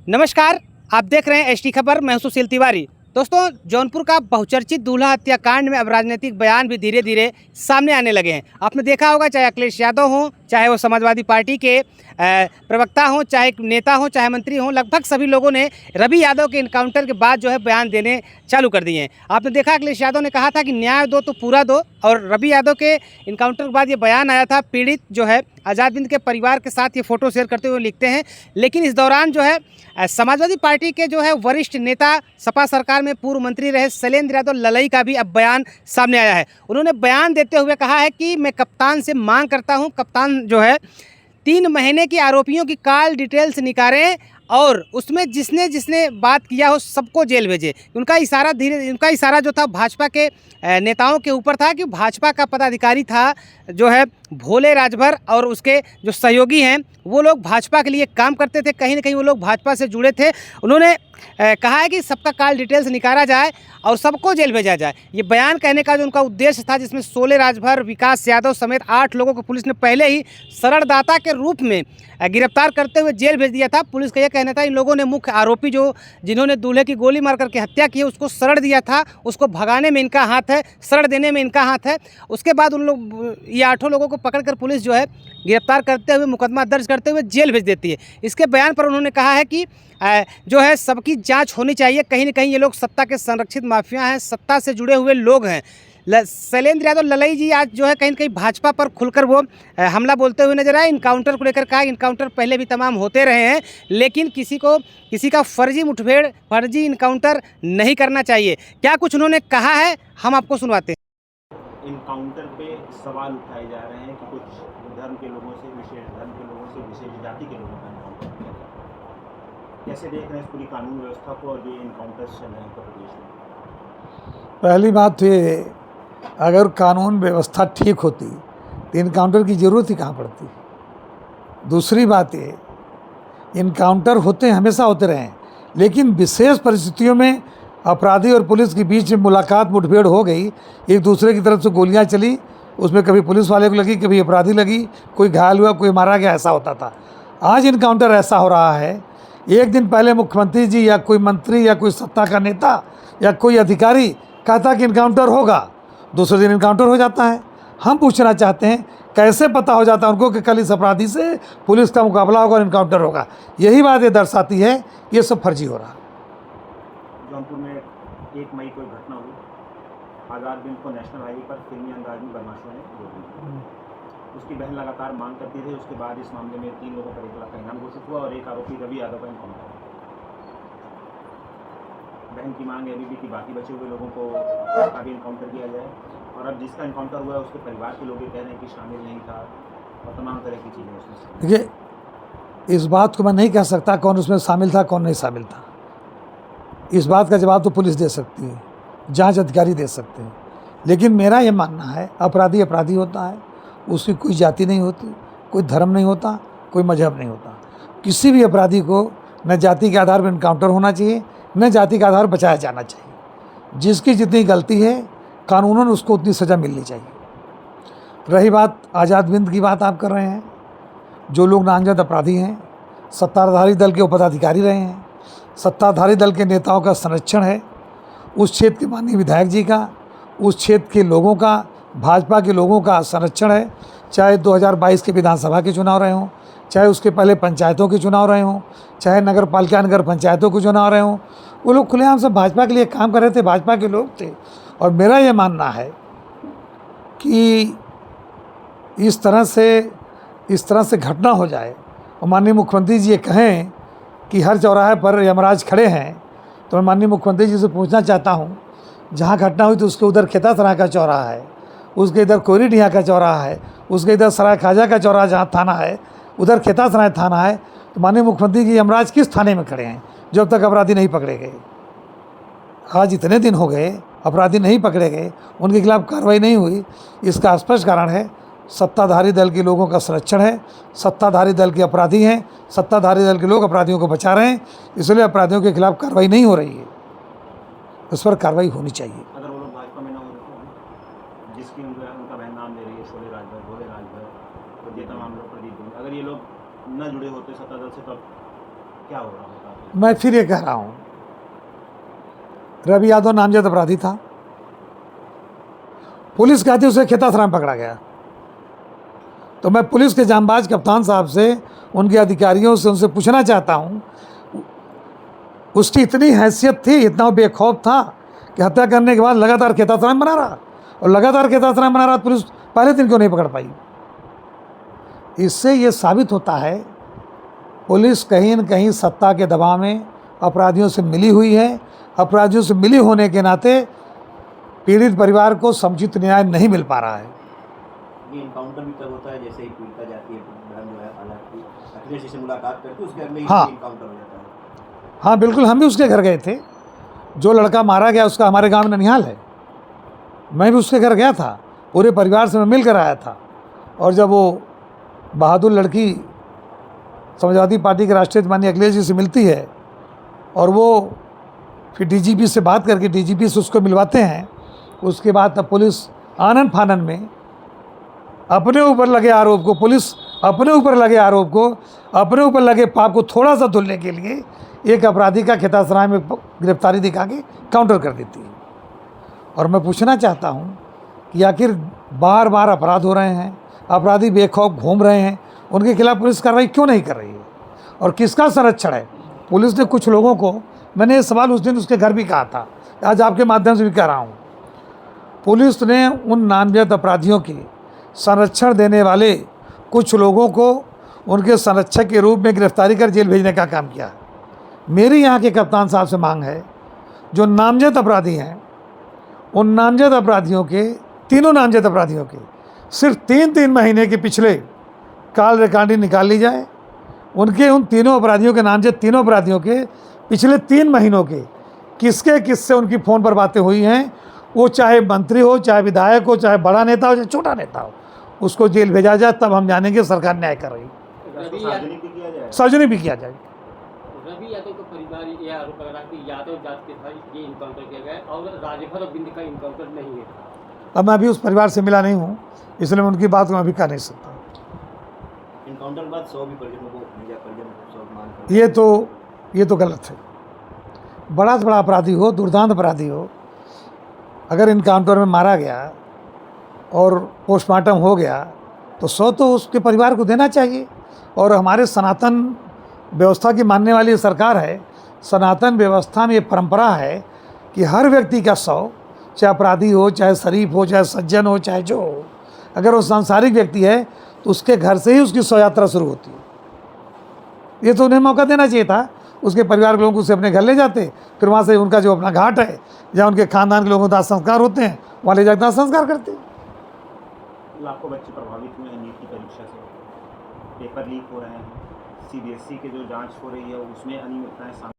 नमस्कार, आप देख रहे हैं एचटी खबर। मैं हूं सुशील तिवारी। दोस्तों, जौनपुर का बहुचर्चित दूल्हा हत्याकांड में अब राजनीतिक बयान भी धीरे धीरे सामने आने लगे हैं। आपने देखा होगा, चाहे अखिलेश यादव हों, चाहे वो समाजवादी पार्टी के प्रवक्ता हों, चाहे नेता हों, चाहे मंत्री हों, लगभग सभी लोगों ने रवि यादव के इनकाउंटर के बाद जो है बयान देने चालू कर दिए हैं। आपने देखा, अखिलेश यादव ने कहा था कि न्याय दो तो पूरा दो, और रवि यादव के इनकाउंटर के बाद ये बयान आया था। पीड़ित जो है आज़ाद हिंद के परिवार के साथ ये फोटो शेयर करते हुए लिखते हैं। लेकिन इस दौरान जो है समाजवादी पार्टी के जो है वरिष्ठ नेता, सपा सरकार में पूर्व मंत्री रहे शैलेंद्र यादव ललई का भी अब बयान सामने आया है। उन्होंने बयान देते हुए कहा है कि मैं कप्तान से मांग करता हूं, कप्तान जो है 3 महीने की आरोपियों की कॉल डिटेल्स निकालें और उसमें जिसने जिसने बात किया हो सबको जेल भेजे। उनका इशारा जो था भाजपा के नेताओं के ऊपर था कि भाजपा का पदाधिकारी था जो है भोले राजभर, और उसके जो सहयोगी हैं वो लोग भाजपा के लिए काम करते थे, कहीं ना कहीं वो लोग भाजपा से जुड़े थे। उन्होंने कहा है कि सबका कॉल डिटेल्स निकाला जाए और सबको जेल भेजा जाए। ये बयान कहने का जो उनका उद्देश्य था, जिसमें भोले राजभर, विकास यादव समेत 8 लोगों को पुलिस ने पहले ही शरणदाता के रूप में गिरफ्तार करते हुए जेल भेज दिया था। पुलिस का यह कहना था इन लोगों ने मुख्य आरोपी जिन्होंने दूल्हे की गोली मार करके हत्या की है उसको शरण दिया था, उसको भगाने में इनका हाथ है, शरण देने में इनका हाथ है। उसके बाद उन लोग ये 8 लोगों को पकड़कर पुलिस जो है गिरफ्तार करते हुए मुकदमा दर्ज करते हुए जेल भेज देती है। इसके बयान पर उन्होंने कहा है कि जो है सबकी जांच होनी चाहिए। कहीं ना कहीं ये लोग सत्ता के संरक्षित माफिया हैं, सत्ता से जुड़े हुए लोग हैं। शैलेंद्र यादव ललई जी आज जो है कहीं ना कहीं भाजपा पर खुलकर वो हमला बोलते हुए नजर आए। इनकाउंटर को लेकर कहा, इनकाउंटर पहले भी तमाम होते रहे हैं, लेकिन किसी का फर्जी मुठभेड़, फर्जी इनकाउंटर नहीं करना चाहिए। क्या कुछ उन्होंने कहा है, हम आपको सुनवाते हैं। इनकाउंटर पे सवाल उठाए जा रहे हैं कि कुछ धर्म के लोगों से, विशेष धर्म के लोगों से, विशेष जाति के लोगों का इनकाउंटर किया जा रहा है। कैसे देख रहे हैं इस पूरी कानून व्यवस्था को और ये इनकाउंटर्स चल रहे हैं उत्तर प्रदेश में? पहली बात तो ये, अगर कानून व्यवस्था ठीक होती तो इनकाउंटर की ज़रूरत ही कहाँ पड़ती। दूसरी बात ये, इनकाउंटर हमेशा होते रहे, लेकिन विशेष परिस्थितियों में अपराधी और पुलिस के बीच में मुलाकात, मुठभेड़ हो गई, एक दूसरे की तरफ से गोलियां चली, उसमें कभी पुलिस वाले को लगी, कभी अपराधी लगी, कोई घायल हुआ, कोई मारा गया, ऐसा होता था। आज इनकाउंटर ऐसा हो रहा है, एक दिन पहले मुख्यमंत्री जी या कोई मंत्री या कोई सत्ता का नेता या कोई अधिकारी कहता कि इनकाउंटर होगा, दूसरे दिन इनकाउंटर हो जाता है। हम पूछना चाहते हैं कैसे पता हो जाता है उनको कि कल इस अपराधी से पुलिस का मुकाबला होगा और इनकाउंटर होगा। यही बात ये दर्शाती है ये सब फर्जी हो रहा है। जौनपुर में 1 मई को एक घटना हुई, आज़ाद हिंद को नेशनल हाईवे पर फिल्मी अंदाज में बदमाशों ने गोली मारी। उसकी बहन लगातार मांग करती थी। उसके बाद इस मामले में 3 लोगों पर 1 लाख का इनाम घोषित हुआ और एक आरोपी रवि यादव का इनकाउंटर। बहन की मांग है अभी भी कि बाकी बचे हुए लोगों को का भी इनकाउंटर किया जाए, और अब जिसका इनकाउंटर हुआ है उसके परिवार के लोग ये कह रहे हैं कि शामिल नहीं था और तमाम तरह की चीज़ें उसमें। देखिए, इस बात को मैं नहीं कह सकता कौन उसमें शामिल था, कौन नहीं शामिल था। इस बात का जवाब तो पुलिस दे सकती है, जांच अधिकारी दे सकते हैं। लेकिन मेरा ये मानना है, अपराधी अपराधी होता है, उसकी कोई जाति नहीं होती, कोई धर्म नहीं होता, कोई मजहब नहीं होता। किसी भी अपराधी को न जाति के आधार पर इनकाउंटर होना चाहिए, न जाति के आधार पर बचाया जाना चाहिए। जिसकी जितनी गलती है कानूनन उसको उतनी सज़ा मिलनी चाहिए। रही बात आज़ाद हिंद की, बात आप कर रहे हैं, जो लोग नामजद अपराधी हैं, सत्ताधारी दल के पदाधिकारी रहे हैं, सत्ताधारी दल के नेताओं का संरक्षण है, उस क्षेत्र के माननीय विधायक जी का, उस क्षेत्र के लोगों का, भाजपा के लोगों का संरक्षण है। चाहे 2022 के विधानसभा के चुनाव रहे हों, चाहे उसके पहले पंचायतों के चुनाव रहे हों, चाहे नगर पालिका, नगर पंचायतों के चुनाव रहे हों, वो लोग खुलेआम से भाजपा के लिए काम कर रहे थे, भाजपा के लोग थे। और मेरा ये मानना है कि इस तरह से घटना हो जाए और माननीय मुख्यमंत्री जी ये कहें कि हर चौराहे पर यमराज खड़े हैं, तो मैं माननीय मुख्यमंत्री जी से पूछना चाहता हूँ, जहाँ घटना हुई तो उसके उधर खेतासराय का चौराहा है, उसके इधर कोयरीडीहा का चौराहा है, उसके इधर सराय ख्वाजा का चौराहा जहाँ थाना है, उधर खेतासराय थाना है, तो माननीय मुख्यमंत्री जी यमराज किस थाने में खड़े हैं जब तक अपराधी नहीं पकड़े गए? आज इतने दिन हो गए, अपराधी नहीं पकड़े गए, उनके खिलाफ कार्रवाई नहीं हुई। इसका स्पष्ट कारण है सत्ताधारी दल के लोगों का संरक्षण है, सत्ताधारी दल के अपराधी हैं, सत्ताधारी दल के लोग अपराधियों को बचा रहे हैं, इसलिए अपराधियों के खिलाफ कार्रवाई नहीं हो रही है। उस पर कार्रवाई होनी चाहिए। अगर वो लोग भाजपा में ना हो तो जिसकी उनका बहन नाम ले रही है, शोले राजभर, भोले राजभर, तो ये तमाम लोग प्रदीप, अगर ये लोग न जुड़े होते सत्ता दल से, तो क्या हो रहा होता? मैं फिर ये कह रहा हूँ, रवि यादव नामजद अपराधी था, पुलिस कहती उसे खेतासरा में पकड़ा गया। तो मैं पुलिस के जांबाज कप्तान साहब से, उनके अधिकारियों से, उनसे पूछना चाहता हूँ, उसकी इतनी हैसियत थी, इतना बेखौफ था कि हत्या करने के बाद लगातार खेतासरा में बना रहा, और लगातार खेतासरा में बना रहा, पुलिस पहले दिन क्यों नहीं पकड़ पाई? इससे ये साबित होता है पुलिस कहीं न कहीं सत्ता के दबाव में अपराधियों से मिली हुई है। अपराधियों से मिली होने के नाते पीड़ित परिवार को समुचित न्याय नहीं मिल पा रहा है। ये इनकाउंटर भी तब होता है जैसे ही पीड़िता जाती है, बहन जो है हालांकि अखिलेश से मुलाकात करती है, उसके अगले ही हाँ। इनकाउंटर हो जाता है। हाँ बिल्कुल, हम भी उसके घर गए थे। जो लड़का मारा गया उसका हमारे गांव में ननिहाल है, मैं भी उसके घर गया था, पूरे परिवार से मैं मिल कर आया था। और जब वो बहादुर लड़की समाजवादी पार्टी के राष्ट्रीय माननीय अखिलेश जी से मिलती है और वो फिर डीजीपी से बात करके डीजीपी से उसको मिलवाते हैं, उसके बाद तब पुलिस आनन फानन में अपने ऊपर लगे आरोप को, पुलिस अपने ऊपर लगे आरोप को, अपने ऊपर लगे पाप को थोड़ा सा धुलने के लिए एक अपराधी का खेतासराय में गिरफ्तारी दिखा के काउंटर कर देती है। और मैं पूछना चाहता हूँ कि आखिर बार बार अपराध हो रहे हैं, अपराधी बेखौफ घूम रहे हैं, उनके खिलाफ पुलिस कार्रवाई क्यों नहीं कर रही है? और किसका संरक्षण है? पुलिस ने कुछ लोगों को, मैंने ये सवाल उस दिन उसके घर भी कहा था, आज आपके माध्यम से भी कह रहा हूँ, पुलिस ने उन नामजद अपराधियों की संरक्षण देने वाले कुछ लोगों को उनके संरक्षक के रूप में गिरफ्तारी कर जेल भेजने का काम किया। मेरी यहाँ के कप्तान साहब से मांग है, जो नामजद अपराधी हैं, उन नामजद अपराधियों के, तीनों नामजद अपराधियों के सिर्फ 3-3 महीने के पिछले कॉल रिकॉर्डिंग निकाल ली जाए। उनके उन तीनों अपराधियों के, नामजद तीनों अपराधियों के पिछले 3 महीनों के किसके किससे उनकी फ़ोन पर बातें हुई हैं, वो चाहे मंत्री हो, चाहे विधायक हो, चाहे बड़ा नेता हो, चाहे छोटा नेता हो, उसको जेल भेजा जाए, तब हम जानेंगे सरकार न्याय कर रही है। सार्वजनिक भी किया जाए। सार्वजनिक भी किया जाए। रवि यादव का परिवार ये आरोप लगा रहा है कि यादव जात के था ये इनकाउंटर किया गया और राजभर और बिंद का इनकाउंटर नहीं है। अब मैं अभी उस परिवार से मिला नहीं हूँ, इसलिए मैं उनकी बात को मैं अभी कह नहीं सकता। इनकाउंटर के बाद 100 भी परिजनों को भेजा, परिजन 100 मान कर। ये तो गलत है। बड़ा से बड़ा अपराधी हो, दुर्दांत अपराधी हो, अगर इनकाउंटर में मारा गया और पोस्टमार्टम हो गया तो 100 तो उसके परिवार को देना चाहिए। और हमारे सनातन व्यवस्था की मानने वाली सरकार है, सनातन व्यवस्था में ये परंपरा है कि हर व्यक्ति का 100, चाहे अपराधी हो, चाहे शरीफ हो, चाहे सज्जन हो, चाहे जो हो, अगर वो सांसारिक व्यक्ति है तो उसके घर से ही उसकी 100 यात्रा शुरू होती है। ये तो उन्हें मौका देना चाहिए था, उसके परिवार के लोगों को उसे अपने घर ले जाते, फिर वहाँ से उनका जो अपना घाट है जहाँ उनके खानदान के लोगों का दाह संस्कार होते हैं, वहाँ ले जाकर दाह संस्कार करते हैं। लाखों बच्चे प्रभावित हुए हैं नीट की परीक्षा से, पेपर लीक हो रहे हैं, सीबीएसई के जो जांच हो रही है उसमें अनियमितताएं